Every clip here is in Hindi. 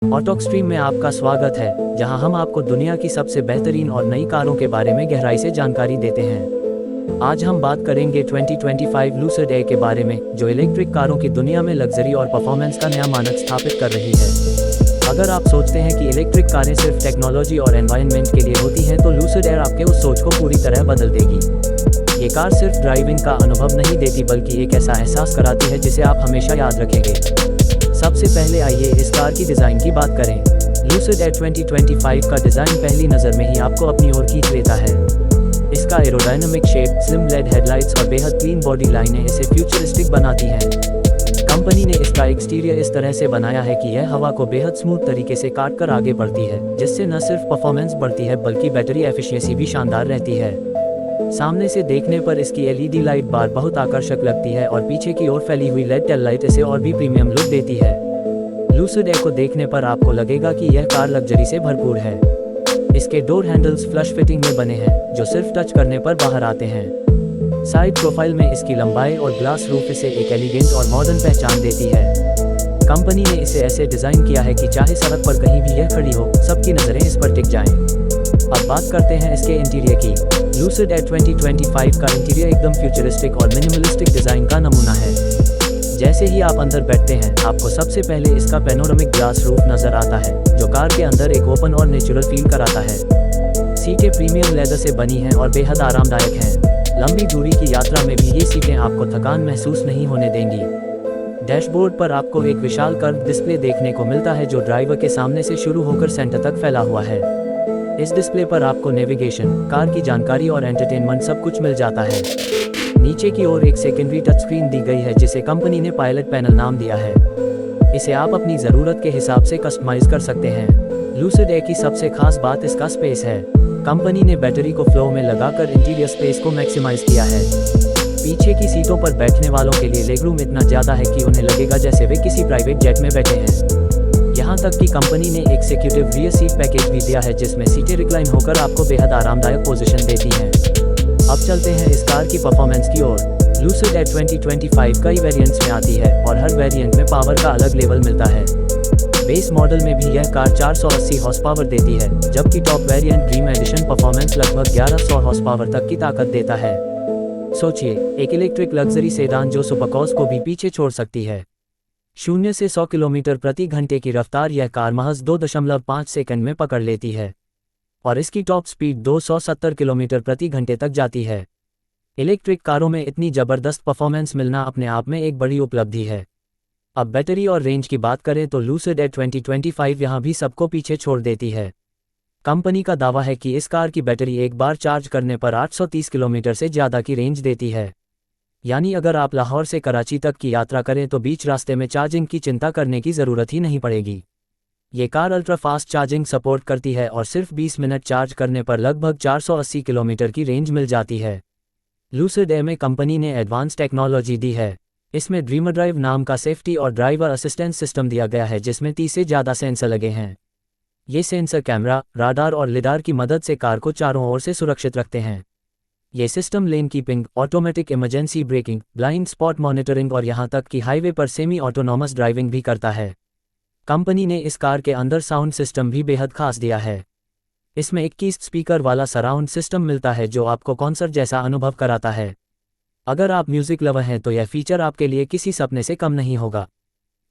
ऑटोक स्ट्रीम में आपका स्वागत है, जहां हम आपको दुनिया की सबसे बेहतरीन और नई कारों के बारे में गहराई से जानकारी देते हैं। आज हम बात करेंगे 2025 लूसिड एयर के बारे में, जो इलेक्ट्रिक कारों की दुनिया में लग्जरी और परफॉर्मेंस का नया मानक स्थापित कर रही है। अगर आप सोचते हैं कि इलेक्ट्रिक कारें सिर्फ टेक्नोलॉजी और एनवायरनमेंट के लिए होती हैं, तो लूसिड एयर आपके उस सोच को पूरी तरह बदल देगी। ये कार सिर्फ ड्राइविंग का अनुभव नहीं देती, बल्कि एक ऐसा एहसास कराती है जिसे आप हमेशा याद रखेंगे। सबसे पहले आइए इस कार की डिज़ाइन की बात करें। लूसिड एयर 2025 का डिज़ाइन पहली नज़र में ही आपको अपनी ओर खींच लेता है। इसका aerodynamic shape, slim LED headlights और बेहद क्लीन बॉडी लाइनें इसे फ्यूचरिस्टिक बनाती हैं। कंपनी ने इसका एक्सटीरियर इस तरह से बनाया है कि यह हवा को बेहद स्मूथ तरीके से काट कर आगे बढ़ती है, जिससे न सिर्फ परफॉर्मेंस बढ़ती है बल्कि बैटरी एफिशिएंसी भी शानदार रहती है। सामने से देखने पर इसकी एलईडी लाइट बार बहुत आकर्षक लगती है और पीछे की ओर फैली हुई लेड टेल लाइट इसे और भी प्रीमियम लुक देती है। लूसिड एयर को देखने पर आपको लगेगा कि यह कार लग्जरी से भरपूर है। इसके डोर हैंडल्स फ्लश फिटिंग में बने हैं, जो सिर्फ टच करने पर बाहर आते हैं। साइड प्रोफाइल में इसकी लंबाई और ग्लास रूफ इसे एक एलिगेंट और मॉडर्न पहचान देती है। कंपनी ने इसे ऐसे डिज़ाइन किया है कि चाहे सड़क पर कहीं भी यह खड़ी हो, सबकी नज़रें इस पर टिक जाएं। अब बात करते हैं इसके इंटीरियर की। लूसिड एयर 2025 का इंटीरियर एकदम फ्यूचरिस्टिक और मिनिमलिस्टिक डिज़ाइन का नमूना है। जैसे ही आप अंदर बैठते हैं, आपको सबसे पहले इसका पैनोरामिक ग्लास रूफ नज़र आता है, जो कार के अंदर एक ओपन और नेचुरल फील कराता है। सीटें प्रीमियम लेदर से बनी हैं और बेहद आरामदायक हैं। लंबी दूरी की यात्रा में भी ये सीटें आपको थकान महसूस नहीं होने देंगी। डैशबोर्ड पर आपको एक विशाल कर्व डिस्प्ले देखने को मिलता है, जो ड्राइवर के सामने से शुरू होकर सेंटर तक फैला हुआ है। इस डिस्प्ले पर आपको नेविगेशन, कार की जानकारी और एंटरटेनमेंट सब कुछ मिल जाता है। नीचे की ओर एक सेकेंडरी टच स्क्रीन दी गई है, जिसे कंपनी ने पायलट पैनल नाम दिया है। इसे आप अपनी ज़रूरत के हिसाब से कस्टमाइज कर सकते हैं। लूसिड एयर की सबसे खास बात इसका स्पेस है। कंपनी ने बैटरी को फ्लो में लगाकर इंटीरियर स्पेस को मैक्सिमाइज किया है। पीछे की सीटों पर बैठने वालों के लिए लेगरूम इतना ज़्यादा है कि उन्हें लगेगा जैसे वे किसी प्राइवेट जेट में बैठे हैं। यहाँ तक कि कंपनी ने एग्जीक्यूटिव रियर सीट पैकेज भी दिया है, जिसमें सीटें रिक्लाइन होकर आपको बेहद आरामदायक पोजीशन देती हैं। अब चलते हैं इस कार की परफॉर्मेंस की ओर। लूसिड एयर 2025 कई वेरिएंट्स में आती है और हर वेरिएंट में पावर का अलग लेवल मिलता है। बेस मॉडल में भी यह कार 480 हॉर्स पावर देती है, जबकि top variant dream edition performance लगभग 1100 हॉर्स पावर तक की ताकत देता है। सोचिए, एक इलेक्ट्रिक लग्जरी सेडान जो सुपरकॉर्स को भी पीछे छोड़ सकती है। 0 से 100 किलोमीटर प्रति घंटे की रफ्तार यह कार महज 2.5 सेकंड में पकड़ लेती है, और इसकी टॉप स्पीड 270 किलोमीटर प्रति घंटे तक जाती है। इलेक्ट्रिक कारों में इतनी ज़बरदस्त परफॉर्मेंस मिलना अपने आप में एक बड़ी उपलब्धि है। अब बैटरी और रेंज की बात करें तो लूसिड एयर 2025 यहाँ भी सबको पीछे छोड़ देती है। कंपनी का दावा है कि इस कार की बैटरी एक बार चार्ज करने पर 830 किलोमीटर से ज़्यादा की रेंज देती है। यानी अगर आप लाहौर से कराची तक की यात्रा करें तो बीच रास्ते में चार्जिंग की चिंता करने की ज़रूरत ही नहीं पड़ेगी। ये car ultra fast charging support करती है और सिर्फ 20 मिनट चार्ज करने पर लगभग 480 किलोमीटर की रेंज मिल जाती है। लूसिड एयर में कंपनी ने एडवांस टेक्नोलॉजी दी है। इसमें ड्रीमर ड्राइव नाम का सेफ्टी और ड्राइवर असिस्टेंस सिस्टम दिया गया है, जिसमें 30 से ज़्यादा सेंसर लगे हैं। ये सेंसर कैमरा, राडार और लिडार की मदद से कार को चारों ओर से सुरक्षित रखते हैं। ये system lane keeping, automatic emergency braking, blind spot monitoring और यहाँ तक कि हाईवे पर सेमी ऑटोनॉमस ड्राइविंग भी करता है। कंपनी ने इस कार के अंदर साउंड सिस्टम भी बेहद खास दिया है। इसमें 21 स्पीकर वाला सराउंड सिस्टम मिलता है, जो आपको कॉन्सर्ट जैसा अनुभव कराता है। अगर आप म्यूजिक लवर हैं तो यह फीचर आपके लिए किसी सपने से कम नहीं होगा।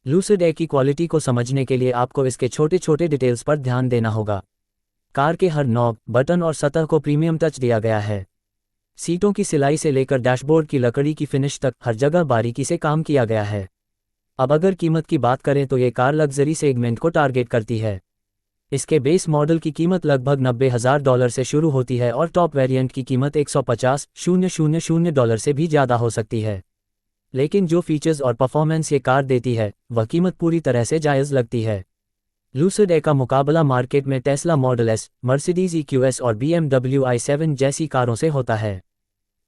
लूसिड एयर की क्वालिटी को समझने के लिए आपको इसके छोटे छोटे डिटेल्स पर ध्यान देना होगा। कार के हर नॉब, बटन और सतह को प्रीमियम टच दिया गया है। सीटों की सिलाई से लेकर डैशबोर्ड की लकड़ी की फिनिश तक हर जगह बारीकी से काम किया गया है। अब अगर कीमत की बात करें तो ये कार लग्जरी सेगमेंट को टारगेट करती है। इसके बेस मॉडल की कीमत लगभग $90,000 से शुरू होती है और टॉप वेरिएंट की कीमत $150,000 से भी ज़्यादा हो सकती है। लेकिन जो फीचर्स और परफॉर्मेंस ये कार देती है, वह कीमत पूरी तरह से जायज़ लगती है। लूसिड एयर का मुकाबला मार्केट में Tesla model S, Mercedes EQS और BMW i7 जैसी कारों से होता है।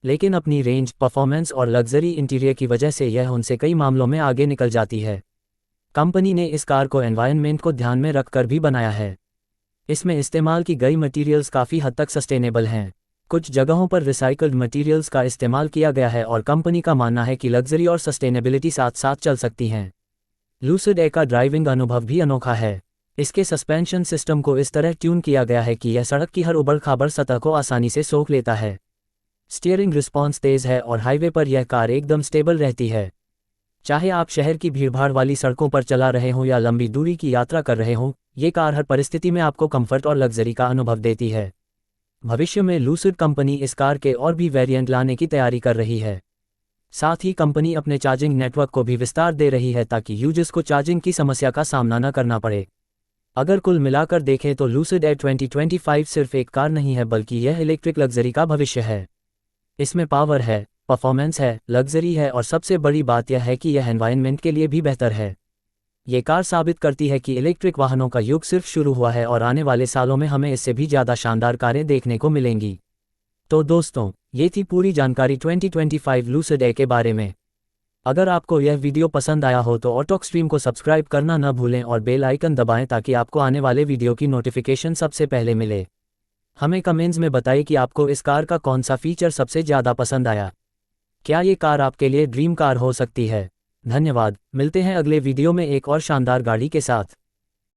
लेकिन अपनी रेंज, परफॉर्मेंस और लग्जरी इंटीरियर की वजह से यह उनसे कई मामलों में आगे निकल जाती है। कंपनी ने इस कार को एनवायरनमेंट को ध्यान में रखकर भी बनाया है। इसमें इस्तेमाल की गई मटेरियल्स काफ़ी हद तक सस्टेनेबल हैं। कुछ जगहों पर रिसाइकल्ड मटेरियल्स का इस्तेमाल किया गया है और कंपनी का मानना है कि लग्जरी और सस्टेनेबिलिटी साथ साथ चल सकती हैं। लूसिड एयर का ड्राइविंग अनुभव भी अनोखा है। इसके सस्पेंशन सिस्टम को इस तरह ट्यून किया गया है कि यह सड़क की हर उबड़-खाबड़ सतह को आसानी से सोख लेता है। स्टीयरिंग रिस्पॉन्स तेज है और हाईवे पर यह कार एकदम स्टेबल रहती है। चाहे आप शहर की भीड़भाड़ वाली सड़कों पर चला रहे हों या लंबी दूरी की यात्रा कर रहे हों, ये कार हर परिस्थिति में आपको कंफर्ट और लग्जरी का अनुभव देती है। भविष्य में लूसिड कंपनी इस कार के और भी वेरिएंट लाने की तैयारी कर रही है। साथ ही कंपनी अपने चार्जिंग नेटवर्क को भी विस्तार दे रही है ताकि यूजर्स को चार्जिंग की समस्या का सामना न करना पड़े। अगर कुल मिलाकर देखें तो लूसिड एयर 2025 सिर्फ एक कार नहीं है बल्कि यह इलेक्ट्रिक लग्जरी का भविष्य है। इसमें पावर है, परफॉर्मेंस है, लग्जरी है और सबसे बड़ी बात यह है कि यह एनवायरनमेंट के लिए भी बेहतर है। ये कार साबित करती है कि इलेक्ट्रिक वाहनों का युग सिर्फ शुरू हुआ है और आने वाले सालों में हमें इससे भी ज़्यादा शानदार कारें देखने को मिलेंगी। तो दोस्तों, ये थी पूरी जानकारी 2025 लूसिड एयर के बारे में। अगर आपको यह वीडियो पसंद आया हो तो ऑटोक स्ट्रीम को सब्सक्राइब करना न भूलें और बेल आइकन दबाएं ताकि आपको आने वाले वीडियो की नोटिफिकेशन सबसे पहले मिले। हमें कमेंट्स में बताइए कि आपको इस कार का कौन सा फीचर सबसे ज़्यादा पसंद आया। क्या ये कार आपके लिए ड्रीम कार हो सकती है? धन्यवाद, मिलते हैं अगले वीडियो में एक और शानदार गाड़ी के साथ।